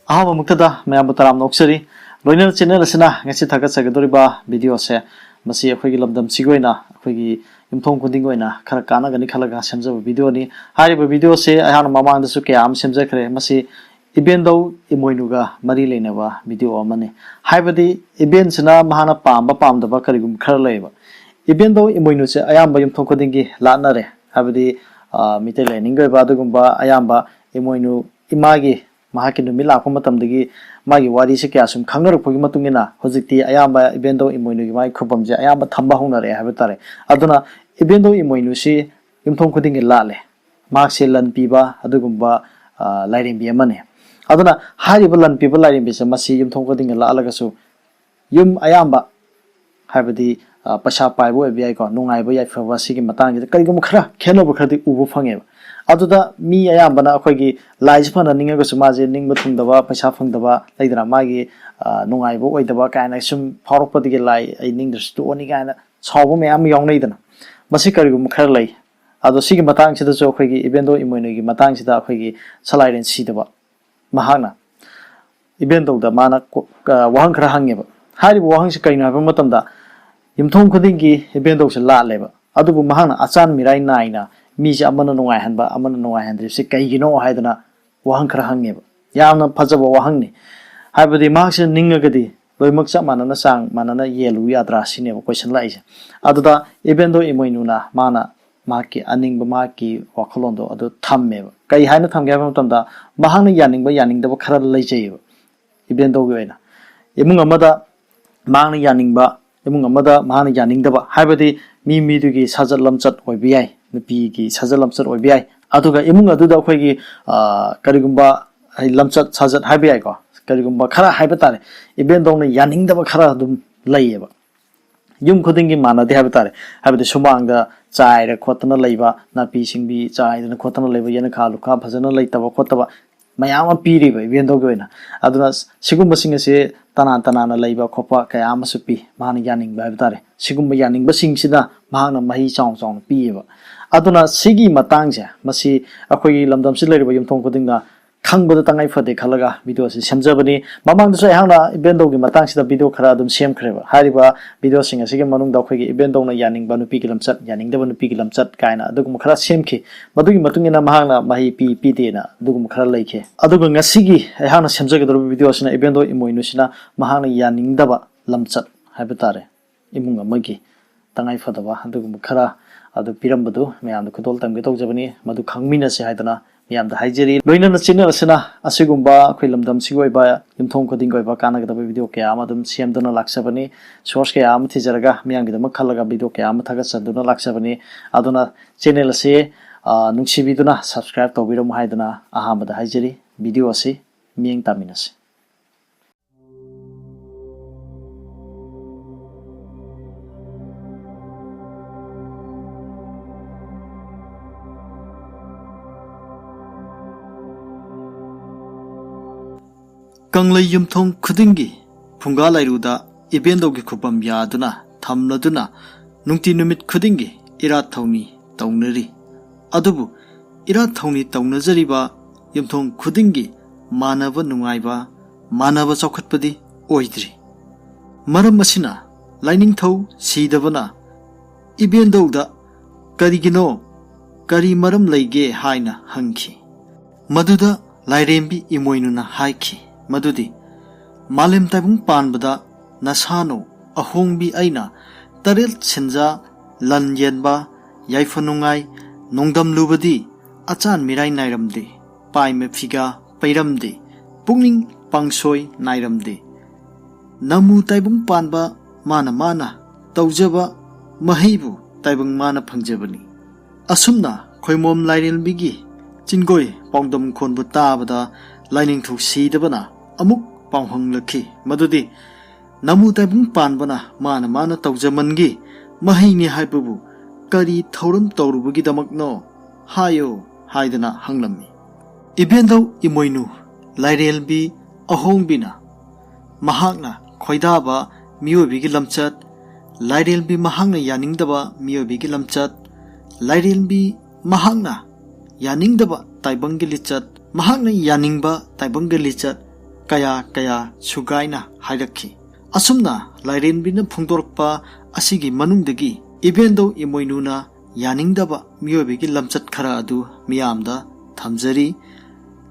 ahaba muktada mayam taram noksari loina channel asina ngasi thagat sagadoriba video se masi akhoi gi lamdam sigoina akhoi gi yumthong kunding goina khara kana gani khalaga semjaba video ni hariba video se ayana mamang da su ke am semja khare masi event do imoinuga mari leinaba video amane haibadi event sina mahana pamba pamdaba karigum khara leiba event do imoinu se ayamba yumthong kunding gi lanare habadi mite learning go ba dugumba ayamba imoinu imagi mahaki numi lakpa matamdagi magi wari se kya sum khangnarakpagi matungina hojikti ayamba event do imoinu gi mai khupamje ayamba thamba honare habitare aduna event do imoinu si yumthong kuding gi lale mak se lan piba adugumba lairing bi amane aduna hariba lan piba lairing bi se masi yumthong kuding gi lalaga su yum ayamba habadi pasha paibo ebi ko nungai bo yai fawa sigi matang gi karigum khara khenobo khadi ubu phange aduda mi ayambana akhoi laisi phana ninga go sumaje ningba thungdaba paisa phangdaba laidra magi nungai bo oidaba kaina sum phorokpadi gi lai ai ningdrs to oni kaina chawbo mayam yongnaidana masi karigum khara lai ado sigi matang sida jo akhoi gi event do imoino gi matang sida akhoi gi salairen sidaba mahana event do da mana wahang khara hangeba hari bo wahang se kaina ba matamda yumthong kuding gi event do se la leba adubu mahana achan mirai naina mi se amana nungai hanba amana nungai handri se kaigino haidana wahang khara hangeba yamna phajaba wahang ni haibadi mak se ningagadi loimak cha manana sang manana yelu yadra sine question la ise aduda event do imoinuna mana maki aningba maki wakholondo adu thammeba kai haina thamge ba matamda mahangna yaningba yaningdaba khara leijeyeba event do goina imung amada mangna yaningba imung amada mahana yaningdaba haibadi mi dugi sajat lamchat oibiyai nupi gi sajat lamchat oibiyai aduga imung aduda akhoi gi karigumba lamchat sajat haibiyai ko karigumba khara haibatare event dong na yaningdaba khara dum laieba yum khuding gi manade haibitare haibade sumangda chaira khotna leiba napi singbi chaidana khotna leiba yana khalu kha phajana leitaba khotaba mayama piriba event dong goina aduna sigumba singa se tana leiba khopa kayama supi mahana yaningba haibitare sigumba yaningba singsida mahana mahi chong chong pieba aduna sigi matangje masi akhoi lamdam si leiriba yumthong kudingna khangboda tangai phade khalaga video se semjabani mamang du hangna event dogi matang sida video khara dum sem khreba hariba video singa sige manung da khoi gi event dong na yaning ba nupi gi lamchat yaning da ba nupi gi lamchat kaina adugum khara semki madugi matungina mahangna mahi pi de na adugum khara leike aduga ngasigi hangna semjage do video sina event do imoinu sina mahangna yaning da ba lamchat haibitare imunga magi tangai phadaba adugum khara adu pirambadu mayam da khudol tamge tawjabani madu khangmina se haidana mayam da haijeri loina na channel asina asigumba akhoi lamdam sigoi ba yumthong khoding goi ba kana ga video ke amadum semdana laksabani source ke am thijaraga mayam gi dama khalaga video ke am thaga sanduna laksabani aduna channel ase nungsibiduna subscribe tawbiram haidana ahamada haijeri video ase mieng taminas Kanglai yumthong khudingi phunga lairuda event dogi khupam yaduna thamladuna nungti numit khudingi ira thawni tawnari adubu ira thawni tawnajariba yumthong khudingi manaba nungaiba manaba chawkhatpadi oidri maram asina laining thau sidabana event dogda karigino kari maram leige haina hangki maduda lairembi imoinuna haiki madudi malem taibung panbada nasano ahongbi aina tarel senja lan yenba yaifanungai nongdam lubadi achan mirai nairamde paime phiga pairamde pungning pangsoi nairamde namu taibung panba mana tawjaba mahaibu taibung mana phangjabani asumna khoimom lairelbigi chingoi pongdam khonbu tabada laining thu sidabana amuk panghang lakhi madudi namu taibung panbana mana tawjamangi mahini haibabu kari thauram tawrubugi damakno hayo haidana hanglammi event do imoinu lairelbi ahongbina mahakna khoidaba miyobigi lamchat lairelbi mahangna yaningdaba miyobigi lamchat lairelbi mahangna yaningdaba taibangi lichat mahakna yaningba taibangi lichat kaya sugaina hairaki. Asumna lairenbina phongdorpa asigi manungdagi evento imoinuna yaningdaba miyoibegi lamchat khara adu miyamda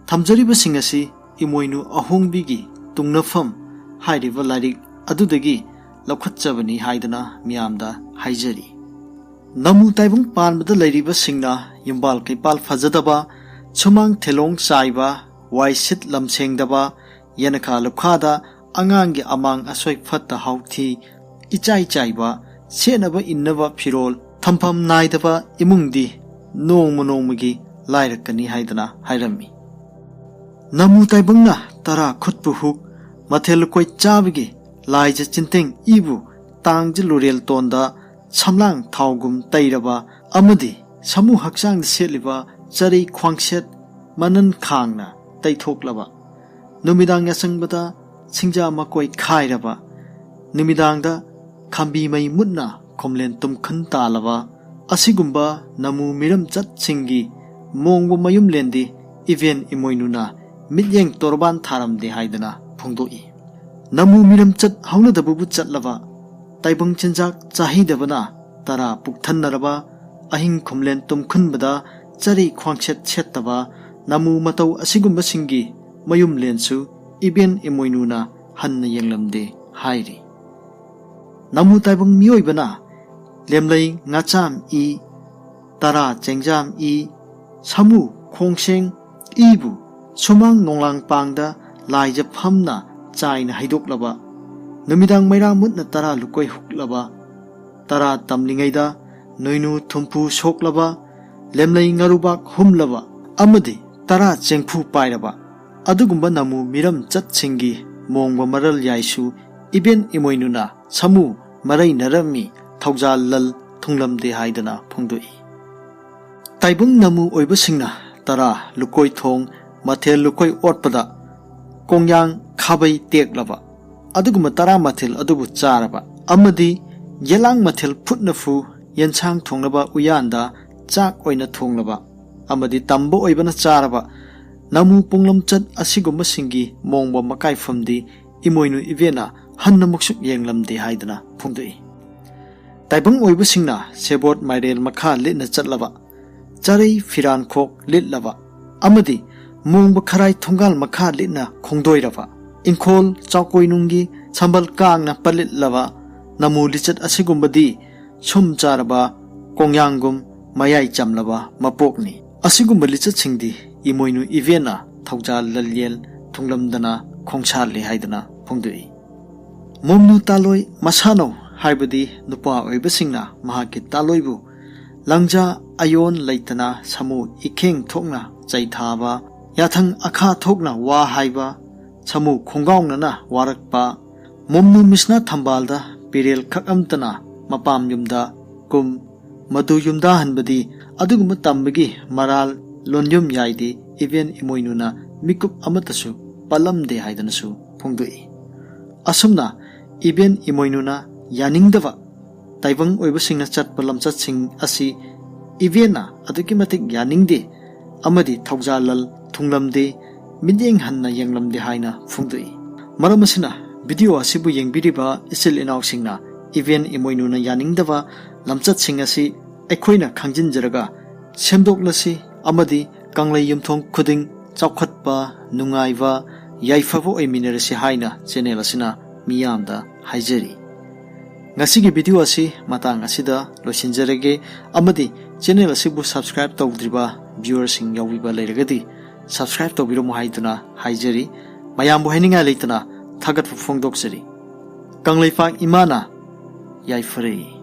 thamjariba singasi imoinu ahongbigi tungnafam hairiba lairik adudagi laukhatchabani haidana miyamda haijari. Namu taibung panbada lairiba singna yumbal kaipal fajadaba chumang thelong saiba waisit lamsengdaba yanaka lukhada angangi amang asoi fatta hauthi ichai chaiba senaba innaba phirol thampham naidaba imungdi nongmagi lairakani haidana hairami. Namu taibungna tara khutpu huk mathel koi chabigi laija chinteng ibu tangji lurel tonda samlang thaugum tairaba amadi samu hakchang seliba chari khwangset manan khangna taithoklaba numidang yasangbada singja makoi khairaba numidangda khambi mai mutna khomlen tumkhan talaba asigumba namu miram chat singi mongbu mayum lendi event imoinuna midyeng torban tharamde haidana phongdoi. Namu miram chat haunadabu chatlaba taibang chinjak chahidabana tara pukthanaraba ahing khomlen tumkhunbada chari khwangset chettaba namu matau asigumba singi mayum lensu event imoinuna hanna yenglamde hairi. Namu taibang miyoibana lemlai ngacham I tara chengjam I samu khongseng ibu sumang nonglang pangda laija phamna chaina haidoklaba numidang maira mutna tara lukoi huklaba tara tamlingaida noinu thumpu soklaba lemlai ngarubak humlaba amadi tara chengphu pairaba adugumba namu miram chatsingi mongba maral yaisu event imoinuna samu marai narami thaujal lal thunglamde haidana phongdoi. Taibung namu oibasingna tara lukoi thong mathel lukoi otpada kongyang khabai teklaba aduguma tara mathel adubu charaba amadi yelang mathel phutnafu yensang thonglaba uyanda chak oina thonglaba amadi tambo oibana charaba namu punglam chat asigumba singi mongba makai famdi imoinu evena hanna muksuk yenglamde haidana phongdoi. Taibung oibasingna sebot mairel makha litna chatlaba charai firan khok litlaba amadi mongba kharai thongal makha litna khongdoiraba inkhol chaukoinungi sambal kangna palitlaba namu lichat asigumbadi sum charaba kongyangum mayai chamlaba mapokni asigumba lichat singdi imoinu evena thaujal lalyel thunglamdana khongsarle haidana phongdoi. Momnu taloi masano haibadi nupa oibasingna mahaki taloibu langja ayon leitana samu ikheng thokna chaithaba yathang akha thokna wa haiba samu khongaungnana warakpa momnu misna thambalda pirel khakamtana mapam yumda kum madu yumda hanbadi adugum tambagi maral lonjum yaidi event imoinuna mikup amatasu palamde haidanasu phongdoi. Asumna event imoinuna yaningdava taibang oibasingna chatpa lamchatsing asi evena aduki matik yaningde amadi thaujalal thunglamde midyeng hanna yenglamde haina phongdoi. Maramasina video asibu yengbiriba isil inausingna event imoinuna yaningdava lamchatsing asi aikhoina khangjinjaraga semdoklasi amadi kanglai yumthong khuding chawkhatpa nungaiba yaifabo oiminarasi haina channel asina miyamda haijari. Ngasigi video asi matang asida losinjarage amadi channel asibu subscribe tawdriba viewers sing yawiba leiragadi subscribe tawbiromu haiduna haijari mayambu haininga leitana thagat phongdoksari kanglaipak imana yaifare.